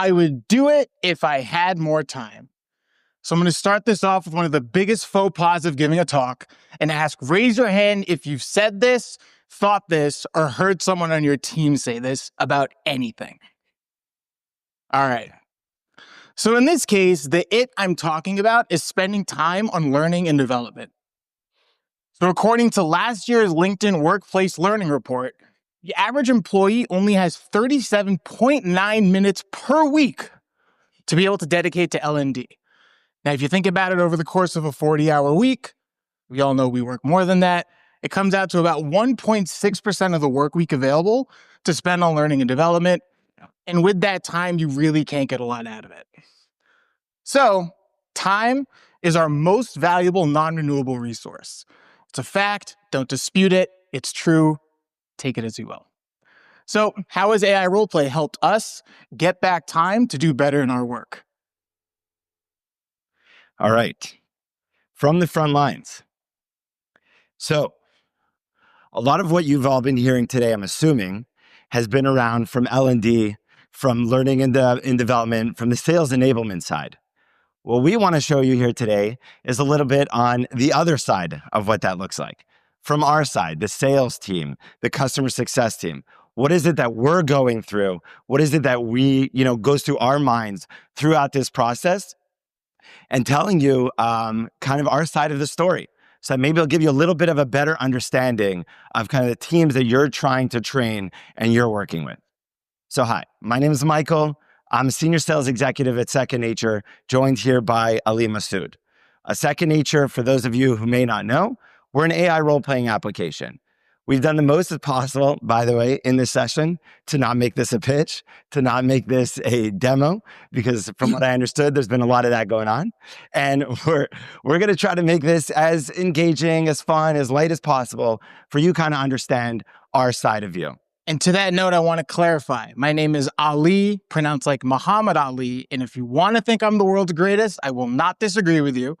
I would do it if I had more time. So I'm going to start this off with one of the biggest faux pas of giving a talk and ask, raise your hand if you've said this, thought this, or heard someone on your team say this about anything. All right. So in this case, the it I'm talking about is spending time on learning and development. So according to last year's LinkedIn Workplace Learning Report, the average employee only has 37.9 minutes per week to be able to dedicate to L&D. Now, if you think about it over the course of a 40-hour week, we all know we work more than that. It comes out to about 1.6% of the work week available to spend on learning and development. And with that time, you really can't get a lot out of it. So time is our most valuable non-renewable resource. It's a fact. Don't dispute it. It's true. Take it as you will. So how has AI roleplay helped us get back time to do better in our work? All right. From the front lines. So a lot of what you've all been hearing today, I'm assuming, has been around from L&D, from learning and in development, from the sales enablement side. What we want to show you here today is a little bit on the other side of what that looks like. From our side, the sales team, the customer success team. What is it that we're going through? What is it that goes through our minds throughout this process? And telling you kind of our side of the story. So maybe it'll give you a little bit of a better understanding of kind of the teams that you're trying to train and you're working with. So hi, my name is Michael. I'm a senior sales executive at Second Nature, joined here by Aly Massoud. Second Nature, for those of you who may not know, we're an AI role-playing application. We've done the most as possible, by the way, in this session to not make this a pitch, to not make this a demo, because from what I understood, there's been a lot of that going on. And we're going to try to make this as engaging, as fun, as light as possible for you kind of understand our side of you. And to that note, I want to clarify. My name is Ali, pronounced like Muhammad Ali. And if you want to think I'm the world's greatest, I will not disagree with you.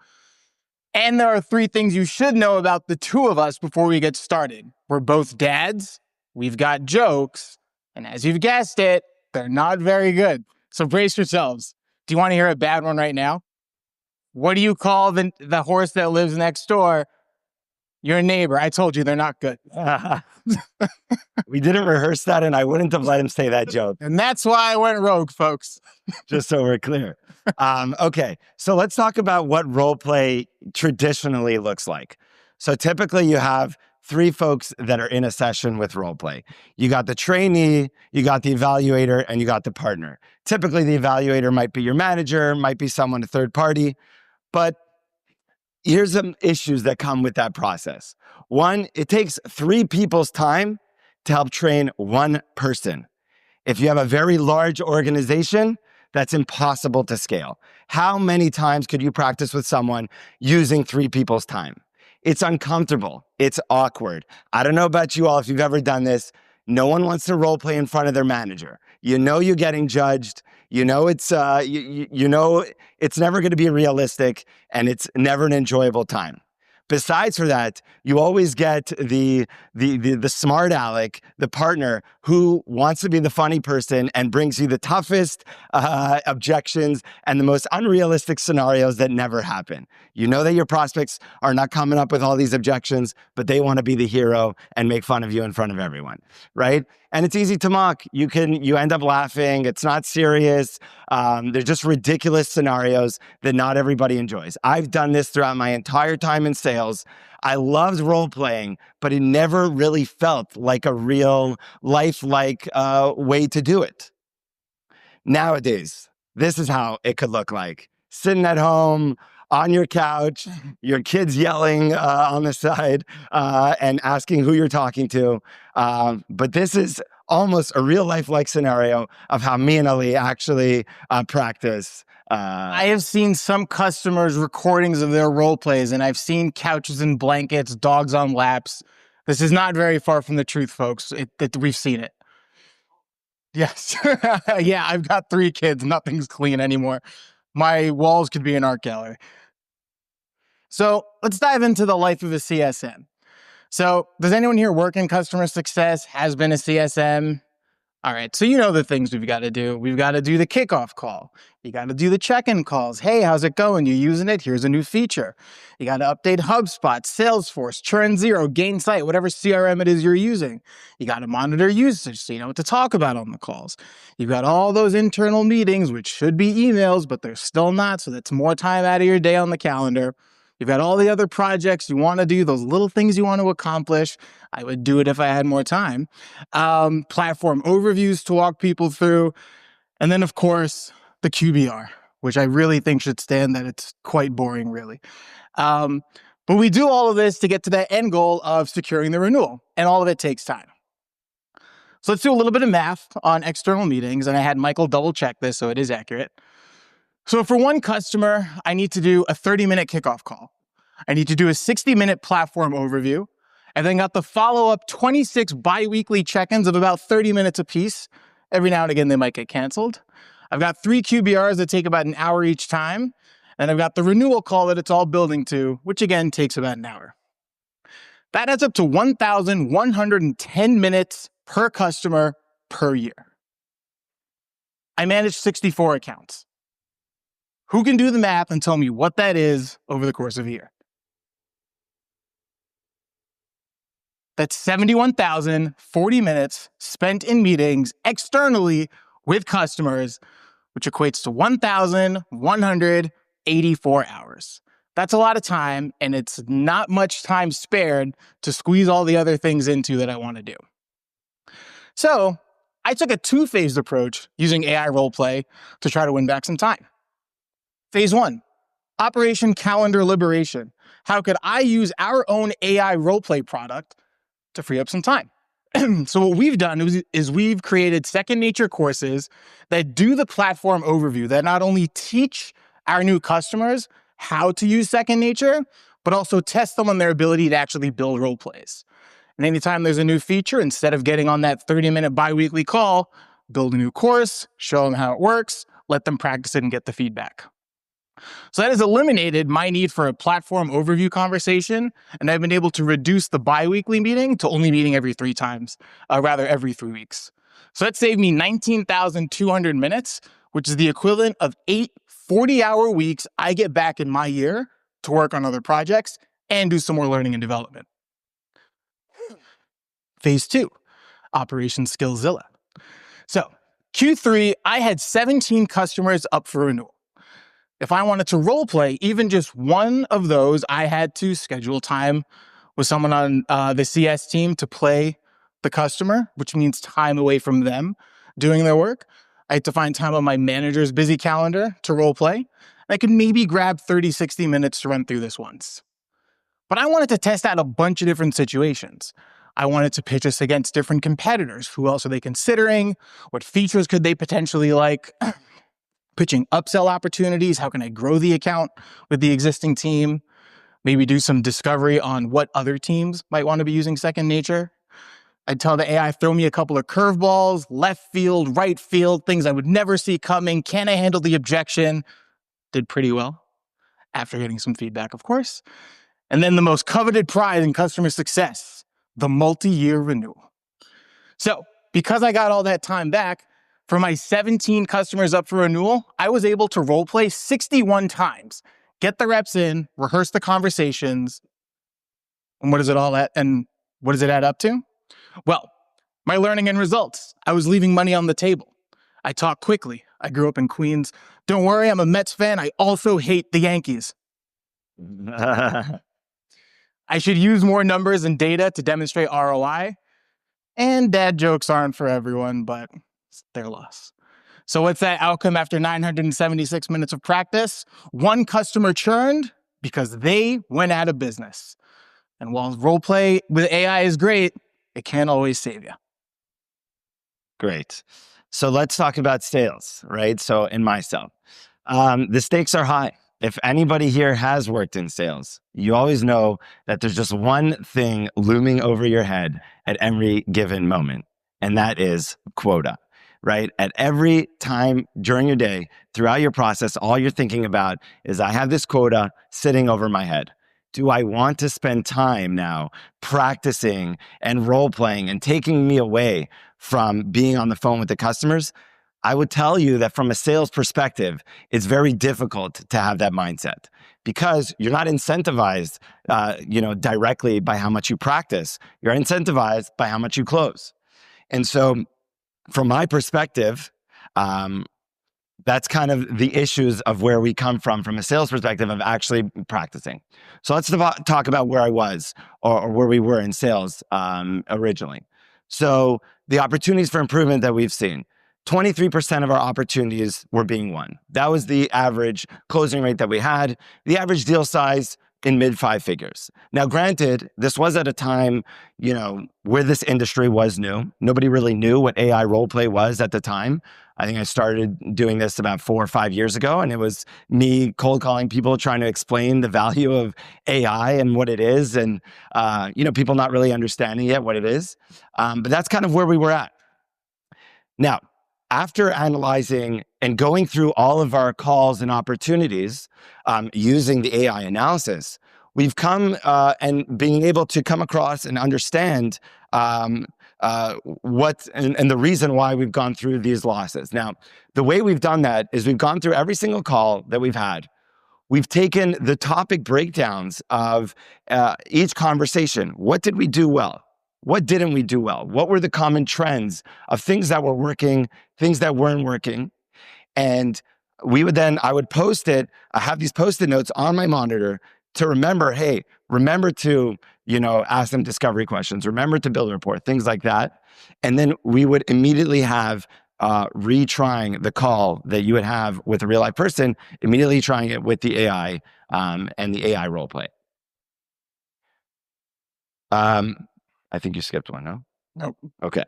And there are 3 things you should know about the 2 of us before we get started. We're both dads, we've got jokes, and as you've guessed it, they're not very good. So brace yourselves. Do you want to hear a bad one right now? What do you call the horse that lives next door? Your neighbor. I told you they're not good. We didn't rehearse that, and I wouldn't have let him say that joke. And that's why I went rogue, folks. Just so we're clear. Okay, so let's talk about what role play traditionally looks like. So typically you have 3 folks that are in a session with role play. You got the trainee, you got the evaluator, and you got the partner. Typically the evaluator might be your manager, might be someone, a third party, but here's some issues that come with that process. 1, it takes 3 people's time to help train 1 person. If you have a very large organization, that's impossible to scale. How many times could you practice with someone using 3 people's time? It's uncomfortable. It's awkward. I don't know about you all if you've ever done this. No one wants to role play in front of their manager. You know you're getting judged. You know it's it's never going to be realistic, and it's never an enjoyable time. Besides for that, you always get the smart aleck, the partner who wants to be the funny person and brings you the toughest objections and the most unrealistic scenarios that never happen. You know that your prospects are not coming up with all these objections, but they want to be the hero and make fun of you in front of everyone, right? And it's easy to mock. You end up laughing. It's not serious. They're just ridiculous scenarios that not everybody enjoys. I've done this throughout my entire time in sales. I loved role playing, but it never really felt like a real lifelike way to do it. Nowadays, this is how it could look like. Sitting at home, on your couch, your kids yelling on the side and asking who you're talking to. But this is almost a real life-like scenario of how me and Ali actually practice. I have seen some customers' recordings of their role plays, and I've seen couches and blankets, dogs on laps. This is not very far from the truth, folks. We've seen it. Yes. Yeah, I've got 3 kids. Nothing's clean anymore. My walls could be an art gallery. So let's dive into the life of a CSM. So does anyone here work in customer success, has been a CSM? All right, so you know the things we've got to do. We've got to do the kickoff call. You got to do the check-in calls. Hey, how's it going? You using it? Here's a new feature. You got to update HubSpot, Salesforce, Churn Zero, Gainsight, whatever CRM it is you're using. You got to monitor usage so you know what to talk about on the calls. You've got all those internal meetings, which should be emails, but they're still not, so that's more time out of your day on the calendar. You've got all the other projects you want to do, those little things you want to accomplish. I would do it if I had more time. Platform overviews to walk people through. And then, of course, the QBR, which I really think should stand that it's quite boring, really. But we do all of this to get to that end goal of securing the renewal, and all of it takes time. So let's do a little bit of math on external meetings, and I had Michael double check this so it is accurate. So for one customer, I need to do a 30-minute kickoff call. I need to do a 60-minute platform overview, and then got the follow-up 26 bi-weekly check-ins of about 30 minutes apiece. Every now and again, they might get canceled. I've got 3 QBRs that take about an hour each time, and I've got the renewal call that it's all building to, which again takes about an hour. That adds up to 1,110 minutes per customer per year. I manage 64 accounts. Who can do the math and tell me what that is over the course of a year? That's 71,040 minutes spent in meetings externally with customers, which equates to 1,184 hours. That's a lot of time, and it's not much time spared to squeeze all the other things into that I want to do. So I took a 2-phased approach using AI roleplay to try to win back some time. Phase 1, Operation Calendar Liberation. How could I use our own AI roleplay product to free up some time? So what we've done is we've created second nature courses that do the platform overview, that not only teach our new customers how to use second nature, but also test them on their ability to actually build role plays. And anytime there's a new feature, instead of getting on that 30-minute bi-weekly call, build a new course, show them how it works, let them practice it and get the feedback. So that has eliminated my need for a platform overview conversation, and I've been able to reduce the bi-weekly meeting to only meeting every 3 weeks. So that saved me 19,200 minutes, which is the equivalent of 8 40-hour weeks I get back in my year to work on other projects and do some more learning and development. Phase 2, Operation Skillzilla. So Q3, I had 17 customers up for renewal. If I wanted to role play even just one of those, I had to schedule time with someone on the CS team to play the customer, which means time away from them doing their work. I had to find time on my manager's busy calendar to role play. I could maybe grab 30, 60 minutes to run through this once. But I wanted to test out a bunch of different situations. I wanted to pitch us against different competitors. Who else are they considering? What features could they potentially like? Pitching upsell opportunities. How can I grow the account with the existing team? Maybe do some discovery on what other teams might want to be using second nature. I'd tell the AI, throw me a couple of curveballs, left field, right field, things I would never see coming. Can I handle the objection? Did pretty well after getting some feedback, of course. And then the most coveted prize in customer success, the multi-year renewal. So because I got all that time back, for my 17 customers up for renewal, I was able to role play 61 times, get the reps in, rehearse the conversations. And what does it add up to? Well, my learning and results. I was leaving money on the table. I talk quickly. I grew up in Queens. Don't worry, I'm a Mets fan. I also hate the Yankees. I should use more numbers and data to demonstrate ROI. And dad jokes aren't for everyone, but it's their loss. So what's that outcome after 976 minutes of practice? 1 customer churned because they went out of business. And while roleplay with AI is great, it can't always save you. Great. So let's talk about sales, right? So in myself, the stakes are high. If anybody here has worked in sales, you always know that there's just one thing looming over your head at every given moment, and that is quota, right? At every time during your day, throughout your process, all you're thinking about is I have this quota sitting over my head. do I want to spend time now practicing and role playing and taking me away from being on the phone with the customers? I would tell you that from a sales perspective, it's very difficult to have that mindset because you're not incentivized, directly by how much you practice. You're incentivized by how much you close. And so from my perspective, that's kind of the issues of where we come from a sales perspective of actually practicing. So let's talk about where I was or where we were in sales originally. So the opportunities for improvement that we've seen, 23% of our opportunities were being won. That was the average closing rate that we had. The average deal size in mid 5 figures. Now, granted, this was at a time, where this industry was new. Nobody really knew what AI role play was at the time. I think I started doing this about 4 or 5 years ago, and it was me cold calling people, trying to explain the value of AI and what it is, and people not really understanding yet what it is. But that's kind of where we were at. Now, after analyzing and going through all of our calls and opportunities using the AI analysis, we've come and being able to come across and understand what and the reason why we've gone through these losses. Now, the way we've done that is we've gone through every single call that we've had. We've taken the topic breakdowns of each conversation. What did we do well? What didn't we do well? What were the common trends of things that were working, things that weren't working? And I would post it. I have these Post-it notes on my monitor to remember, hey, remember to, ask them discovery questions, remember to build a report, things like that. And then we would immediately have retrying the call that you would have with a real life person, immediately trying it with the AI and the AI role play. I think you skipped one, no? Nope. Okay.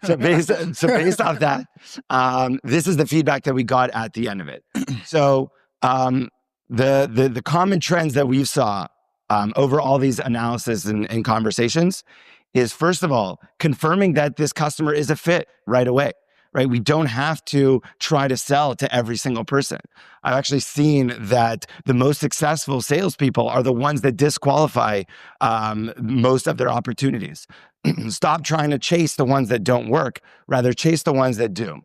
So based off that, this is the feedback that we got at the end of it. So the common trends that we saw over all these analysis and conversations is, first of all, confirming that this customer is a fit right away. Right? We don't have to try to sell to every single person. I've actually seen that the most successful salespeople are the ones that disqualify most of their opportunities. Stop trying to chase the ones that don't work, rather chase the ones that do.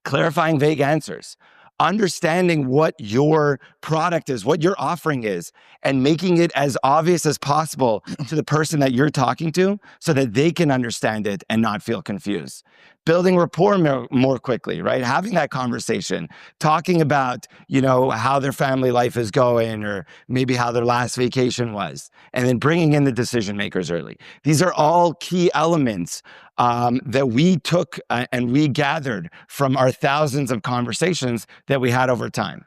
Clarifying vague answers. Understanding what your product is, what your offering is, and making it as obvious as possible to the person that you're talking to so that they can understand it and not feel confused. Building rapport more quickly, right? Having that conversation, talking about, how their family life is going or maybe how their last vacation was, and then bringing in the decision makers early. These are all key elements that we took and we gathered from our thousands of conversations that we had over time.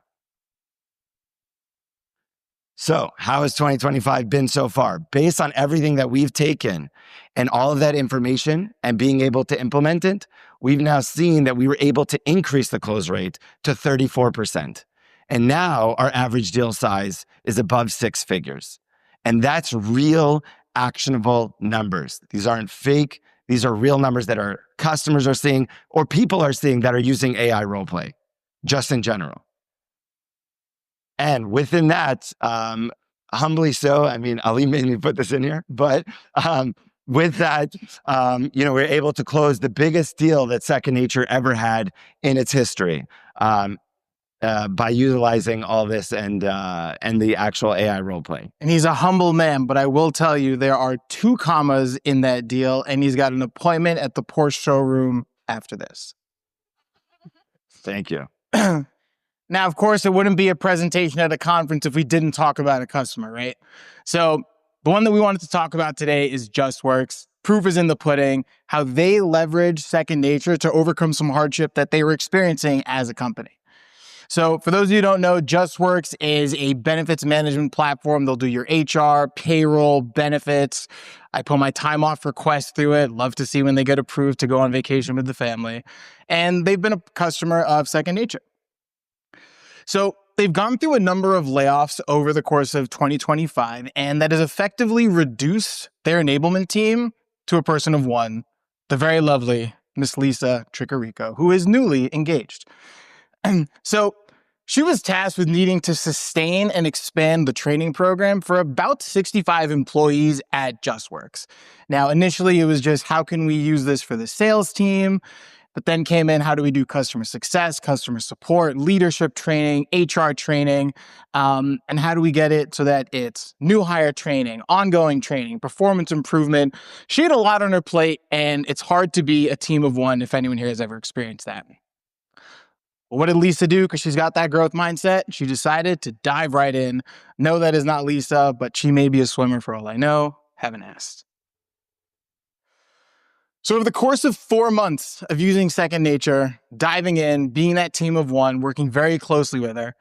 So how has 2025 been so far? Based on everything that we've taken and all of that information and being able to implement it, we've now seen that we were able to increase the close rate to 34%. And now our average deal size is above 6 figures. And that's real, actionable numbers. These aren't fake. These are real numbers that our customers are seeing or people are seeing that are using AI role play, just in general. And within that, humbly so, Aly made me put this in here, but with that, we're able to close the biggest deal that Second Nature ever had in its history by utilizing all this and the actual AI role play. And he's a humble man, but I will tell you there are 2 commas in that deal, and he's got an appointment at the Porsche showroom after this. Thank you. Now, of course, it wouldn't be a presentation at a conference if we didn't talk about a customer, right? So the one that we wanted to talk about today is Justworks. Proof is in the pudding, how they leverage Second Nature to overcome some hardship that they were experiencing as a company. So for those of you who don't know, Justworks is a benefits management platform. They'll do your HR, payroll, benefits. I put my time off request through it. Love to see when they get approved to go on vacation with the family. And they've been a customer of Second Nature. So they've gone through a number of layoffs over the course of 2025, and that has effectively reduced their enablement team to a person of one, the very lovely Miss Lisa Tricarico, who is newly engaged. So She was tasked with needing to sustain and expand the training program for about 65 employees at Justworks. Now, initially, it was just how can we use this for the sales team? But then came in, how do we do customer success, customer support, leadership training, HR training, and how do we get it so that it's new hire training, ongoing training, performance improvement. She had a lot on her plate, and it's hard to be a team of one if anyone here has ever experienced that. Well, what did Lisa do? Because she's got that growth mindset. She decided to dive right in. No, that is not Lisa, but she may be a swimmer for all I know. Haven't asked. So over the course of 4 months of using Second Nature, diving in, being that team of one, working very closely with her,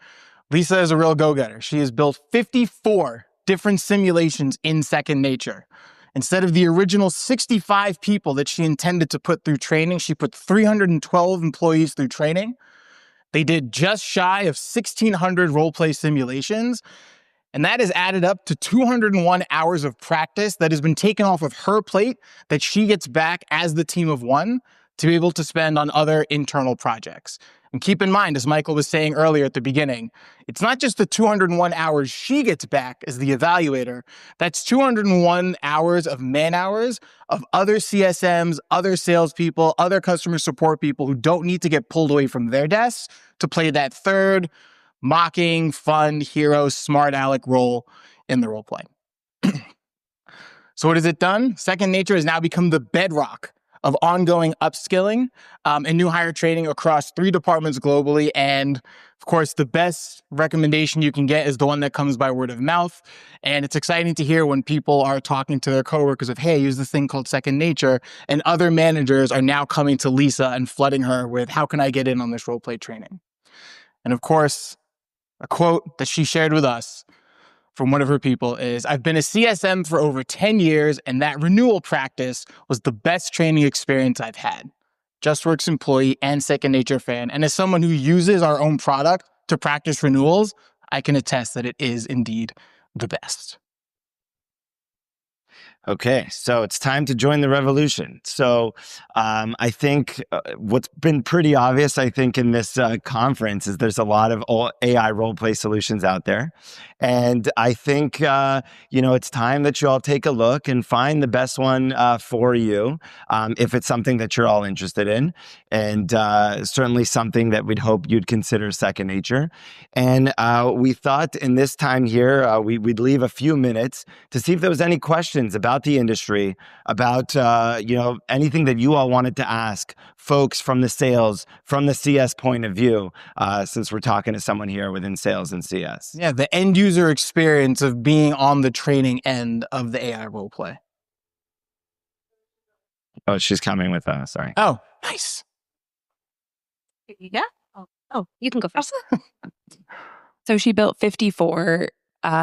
Lisa is a real go-getter. She has built 54 different simulations in Second Nature. Instead of the original 65 people that she intended to put through training, she put 312 employees through training. They did just shy of 1,600 role-play simulations, and that has added up to 201 hours of practice that has been taken off of her plate that she gets back as the team of one to be able to spend on other internal projects. And keep in mind, as Michael was saying earlier at the beginning, it's not just the 201 hours she gets back as the evaluator. That's 201 hours of man hours of other CSMs, other salespeople, other customer support people who don't need to get pulled away from their desks to play that third mocking, fun, hero, smart aleck role in the role play. So what has it done? Second Nature has now become the bedrock of ongoing upskilling and new hire training across 3 departments globally. And of course, the best recommendation you can get is the one that comes by word of mouth. And it's exciting to hear when people are talking to their coworkers of, hey, I use this thing called Second Nature. And other managers are now coming to Lisa and flooding her with, how can I get in on this role play training? And of course, a quote that she shared with us from one of her people is, I've been a CSM for over 10 years, and that renewal practice was the best training experience I've had. Justworks employee and Second Nature fan. And as someone who uses our own product to practice renewals, I can attest that it is indeed the best. Okay, so it's time to join the revolution. So I think what's been pretty obvious, I think, in this conference is there's a lot of AI role-play solutions out there. And I think, it's time that you all take a look and find the best one for you, if it's something that you're all interested in. And certainly something that we'd hope you'd consider Second Nature. And we thought in this time here, we'd leave a few minutes to see if there was any questions about the industry, about anything that you all wanted to ask folks from the sales, from the CS point of view, since we're talking to someone here within sales and CS. Yeah, the end user experience of being on the training end of the AI role play. Oh, she's coming with us. Sorry. Oh, nice. Yeah. Oh, you can go first. So she built 54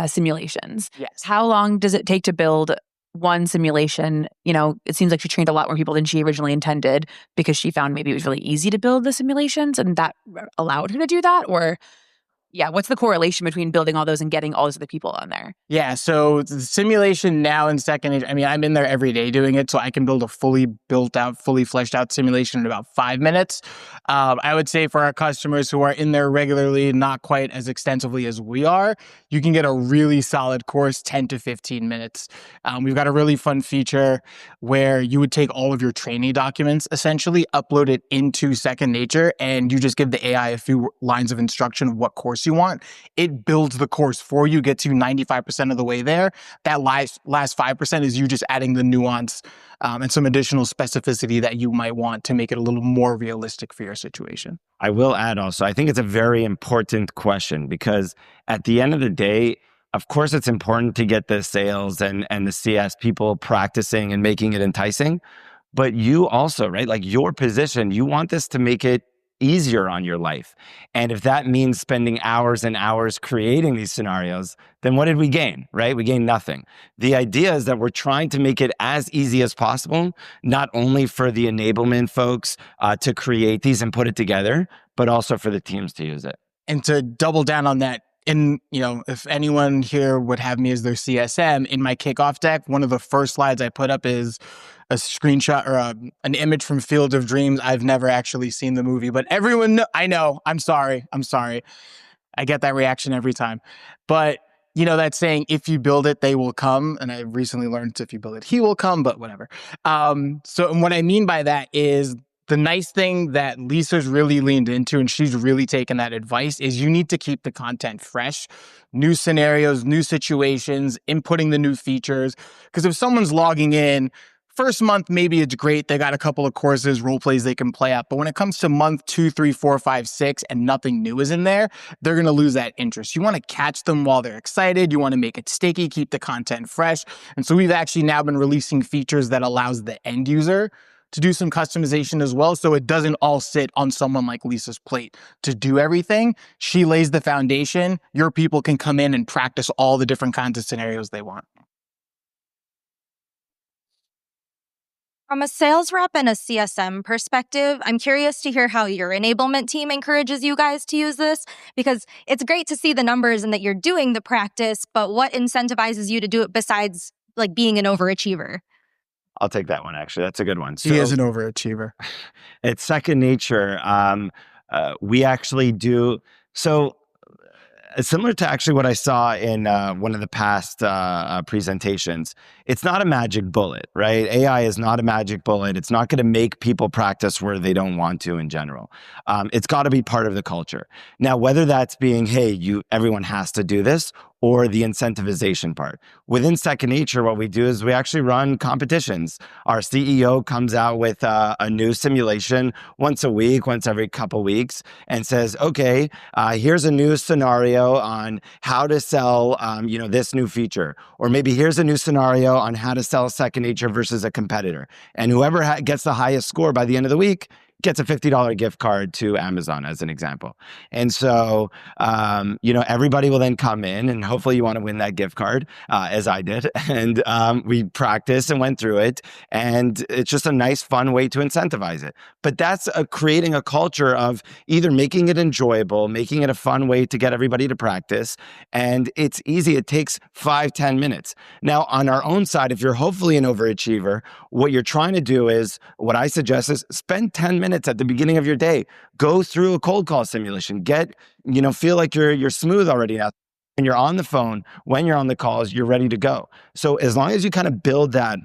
simulations. Yes. How long does it take to build one simulation? It seems like she trained a lot more people than she originally intended because she found maybe it was really easy to build the simulations and that allowed her to do that. Or what's the correlation between building all those and getting all those other people on there? Yeah, so the simulation now in Second Nature, I'm in there every day doing it, so I can build a fully built out, fully fleshed out simulation in about 5 minutes. I would say for our customers who are in there regularly, not quite as extensively as we are, you can get a really solid course, 10 to 15 minutes. We've got a really fun feature where you would take all of your training documents, essentially upload it into Second Nature, and you just give the AI a few lines of instruction of what course you want. It builds the course for you, gets you 95% of the way there. That last 5% is you just adding the nuance and some additional specificity that you might want to make it a little more realistic for your situation. I will add also, I think it's a very important question because at the end of the day, of course, it's important to get the sales and the CS people practicing and making it enticing. But you also, right, like your position, you want this to make it easier on your life. And if that means spending hours and hours creating these scenarios, then what did we gain, right? We gain nothing. The idea is that we're trying to make it as easy as possible, not only for the enablement folks to create these and put it together, but also for the teams to use it. And to double down on that, and if anyone here would have me as their CSM, in my kickoff deck, one of the first slides I put up is a screenshot or an image from Field of Dreams. I've never actually seen the movie, but everyone I know. I'm sorry. I get that reaction every time. But that saying, if you build it, they will come. And I recently learned if you build it, he will come, but whatever. So and what I mean by that is the nice thing that Lisa's really leaned into, and she's really taken that advice, is you need to keep the content fresh. New scenarios, new situations, inputting the new features. Because if someone's logging in, first month, maybe it's great. They got a couple of courses, role plays they can play out. But when it comes to month 2, 3, 4, 5, 6, and nothing new is in there, they're going to lose that interest. You want to catch them while they're excited. You want to make it sticky, keep the content fresh. And so we've actually now been releasing features that allows the end user to do some customization as well. So it doesn't all sit on someone like Lisa's plate to do everything. She lays the foundation. Your people can come in and practice all the different kinds of scenarios they want. From a sales rep and a CSM perspective, I'm curious to hear how your enablement team encourages you guys to use this, because it's great to see the numbers and that you're doing the practice, but what incentivizes you to do it besides like being an overachiever? I'll take that one, actually. That's a good one. He is an overachiever. It's second nature. We actually do. So similar to actually what I saw in one of the past presentations, it's not a magic bullet, right? AI is not a magic bullet. It's not going to make people practice where they don't want to in general. It's got to be part of the culture. Now, whether that's being, hey, everyone has to do this, or the incentivization part. Within Second Nature, what we do is we actually run competitions. Our CEO comes out with a new simulation once a week, once every couple weeks, and says, okay, here's a new scenario on how to sell this new feature. Or maybe here's a new scenario on how to sell Second Nature versus a competitor. And whoever gets the highest score by the end of the week gets a $50 gift card to Amazon, as an example. And so, everybody will then come in, and hopefully you want to win that gift card, as I did. And we practiced and went through it. And it's just a nice, fun way to incentivize it. But that's creating a culture of either making it enjoyable, making it a fun way to get everybody to practice. And it's easy. It takes 5-10 minutes. Now, on our own side, if you're hopefully an overachiever, what you're trying to do is, what I suggest is spend 10 minutes at the beginning of your day. Go through a cold call simulation. Feel like you're smooth already now. When you're on the phone, when you're on the calls, you're ready to go. So as long as you kind of build that,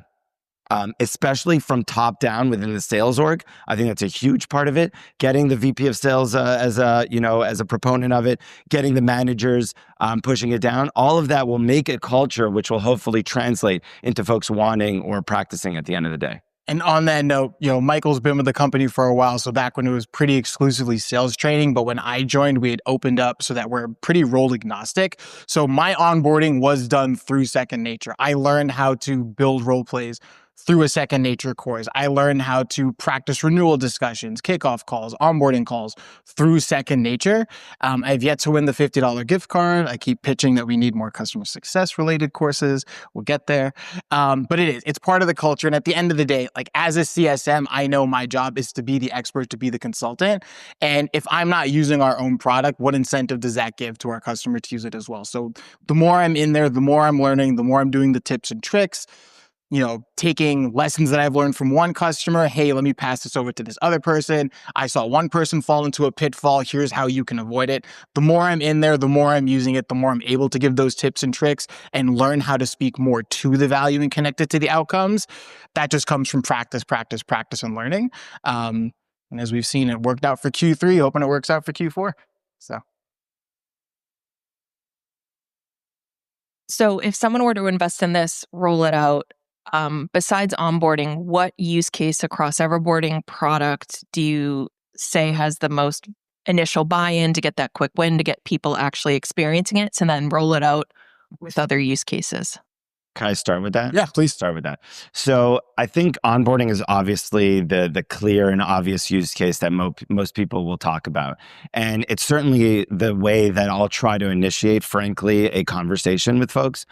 especially from top down within the sales org, I think that's a huge part of it. Getting the VP of sales as a proponent of it, getting the managers pushing it down, all of that will make a culture which will hopefully translate into folks wanting or practicing at the end of the day. And on that note, Michael's been with the company for a while. So back when it was pretty exclusively sales training, but when I joined, we had opened up so that we're pretty role agnostic. So my onboarding was done through Second Nature. I learned how to build role plays through a Second Nature course. I learned how to practice renewal discussions, kickoff calls, onboarding calls through Second Nature. I've yet to win the $50 gift card. I keep pitching that we need more customer success related courses. We'll get there. But it's part of the culture. And at the end of the day, like as a CSM, I know my job is to be the expert, to be the consultant. And if I'm not using our own product, what incentive does that give to our customer to use it as well? So the more I'm in there, the more I'm learning, the more I'm doing the tips and tricks, taking lessons that I've learned from one customer. Hey, let me pass this over to this other person. I saw one person fall into a pitfall. Here's how you can avoid it. The more I'm in there, the more I'm using it, the more I'm able to give those tips and tricks and learn how to speak more to the value and connect it to the outcomes. That just comes from practice, and learning. And as we've seen, it worked out for Q3, hoping it works out for Q4. So if someone were to invest in this, roll it out, besides onboarding, what use case across Everboarding product do you say has the most initial buy-in to get that quick win, to get people actually experiencing it, and then roll it out with other use cases? Can I start with that? Yeah, please start with that. So I think onboarding is obviously the clear and obvious use case that most people will talk about. And it's certainly the way that I'll try to initiate, frankly, a conversation with folks.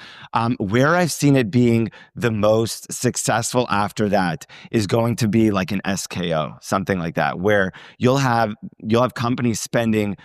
Where I've seen it being the most successful after that is going to be like an SKO, something like that, where you'll have companies spending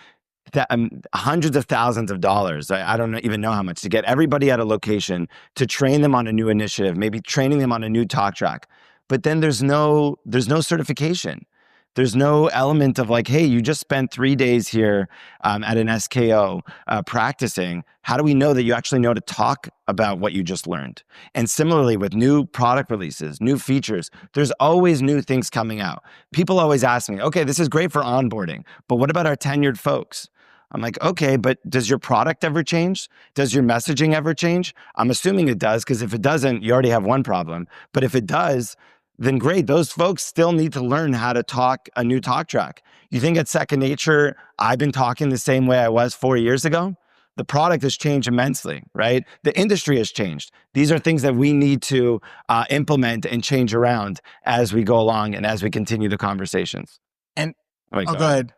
hundreds of thousands of dollars. I don't even know how much to get everybody at a location to train them on a new initiative, maybe training them on a new talk track. But then there's no certification. There's no element of like, hey, you just spent 3 days here at an SKO practicing. How do we know that you actually know to talk about what you just learned? And similarly with new product releases, new features, there's always new things coming out. People always ask me, okay, this is great for onboarding, but what about our tenured folks? I'm like, okay, but does your product ever change? Does your messaging ever change? I'm assuming it does, because if it doesn't, you already have one problem. But if it does, then great. Those folks still need to learn how to talk a new talk track. You think at Second Nature, I've been talking the same way I was 4 years ago? The product has changed immensely, right? The industry has changed. These are things that we need to implement and change around as we go along and as we continue the conversations. And go ahead.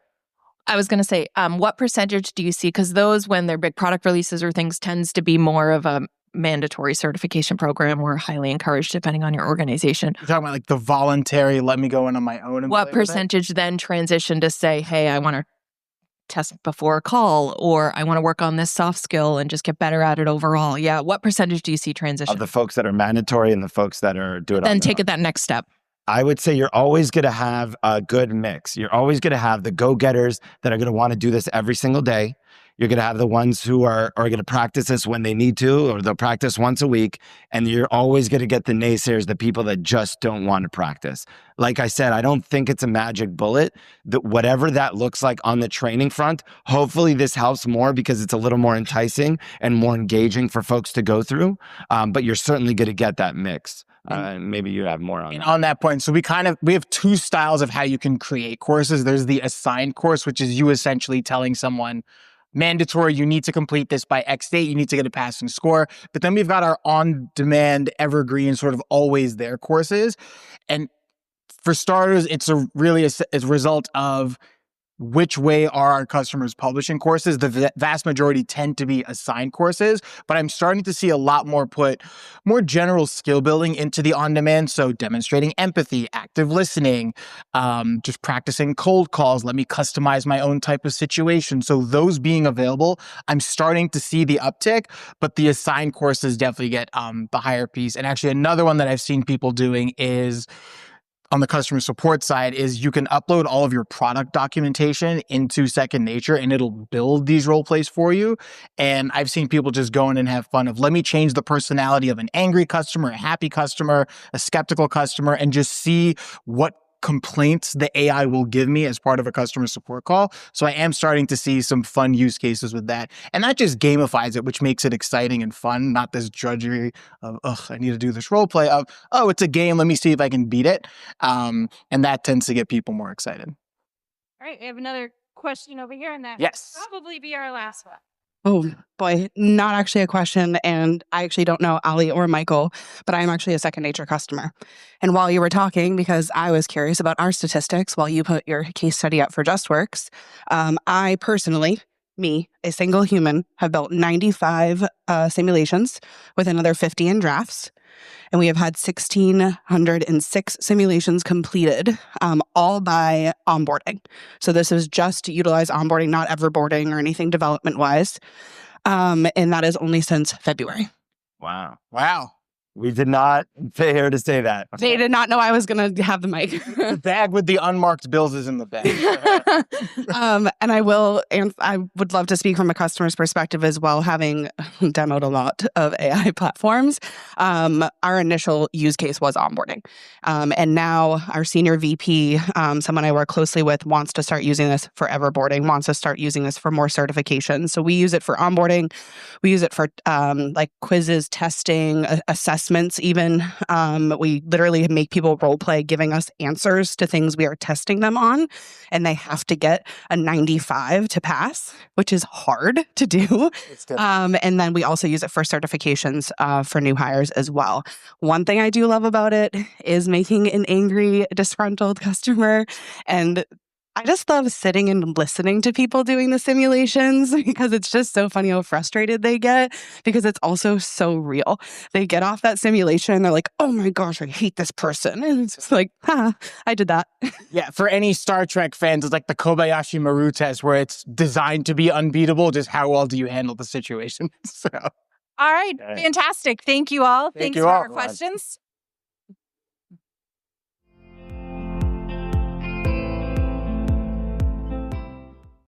I was going to say, what percentage do you see? Because those, when they're big product releases or things, tends to be more of a mandatory certification program or highly encouraged, depending on your organization. You're talking about like the voluntary, let me go in on my own. And What play with it? percentage then transition to say, hey, I want to test before a call, or I want to work on this soft skill and just get better at it overall? Yeah. What percentage do you see transition? Of the folks that are mandatory and the folks that are do it on Then their take own. it that next step. I would say you're always going to have a good mix. You're always going to have the go-getters that are going to want to do this every single day. You're going to have the ones who are going to practice this when they need to, or they'll practice once a week. And you're always going to get the naysayers, the people that just don't want to practice. Like I said, I don't think it's a magic bullet. That whatever that looks like on the training front, hopefully this helps more because it's a little more enticing and more engaging for folks to go through. But you're certainly going to get that mix. Maybe you have more on And that. on that point, so we have two styles of how you can create courses. There's the assigned course, which is you essentially telling someone, mandatory, you need to complete this by X date, you need to get a passing score. But then we've got our on-demand, evergreen, sort of always there courses. And for starters, it's really a result of which way are our customers publishing courses. The vast majority tend to be assigned courses, but I'm starting to see a lot more put more general skill building into the on-demand. So demonstrating empathy, active listening, just practicing cold calls. Let me customize my own type of situation. So those being available, I'm starting to see the uptick, but the assigned courses definitely get the higher piece. And actually another one that I've seen people doing is on the customer support side is you can upload all of your product documentation into Second Nature and it'll build these role plays for you. And I've seen people just go in and have fun of, let me change the personality of an angry customer, a happy customer, a skeptical customer, and just see what complaints the AI will give me as part of a customer support call. So I am starting to see some fun use cases with that. And that just gamifies it, which makes it exciting and fun, not this drudgery of, I need to do this role play of, it's a game, let me see if I can beat it. And that tends to get people more excited. All right, we have another question over here, and that Yes. will probably be our last one. Oh boy, not actually a question. And I actually don't know Aly or Michael, but I'm actually a Second Nature customer. And while you were talking, because I was curious about our statistics while you put your case study up for Justworks, I personally, a single human, have built 95 simulations with another 50 in drafts. And we have had 1,606 simulations completed, all by onboarding. So this is just to utilize onboarding, not everboarding or anything development-wise. And that is only since February. Wow. Wow. We did not pay her to say that. They did not know I was going to have the mic. The bag with the unmarked bills is in the bag. And I would love to speak from a customer's perspective as well, having demoed a lot of AI platforms. Our initial use case was onboarding. And now our senior VP, someone I work closely with, wants to start using this for everboarding, wants to start using this for more certifications. So we use it for onboarding. We use it for like quizzes, testing, assessments even. We literally make people role play giving us answers to things we are testing them on, and they have to get a 95 to pass, which is hard to do. And then we also use it for certifications for new hires as well. One thing I do love about it is making an angry, disgruntled customer, and I just love sitting and listening to people doing the simulations because it's just so funny how frustrated they get because it's also so real. They get off that simulation and they're like, oh my gosh, I hate this person. And it's just like, I did that. Yeah, for any Star Trek fans, it's like the Kobayashi Maru test where it's designed to be unbeatable. Just how well do you handle the situation? So. All right, fantastic. Thank you all. Thanks you for all. our questions.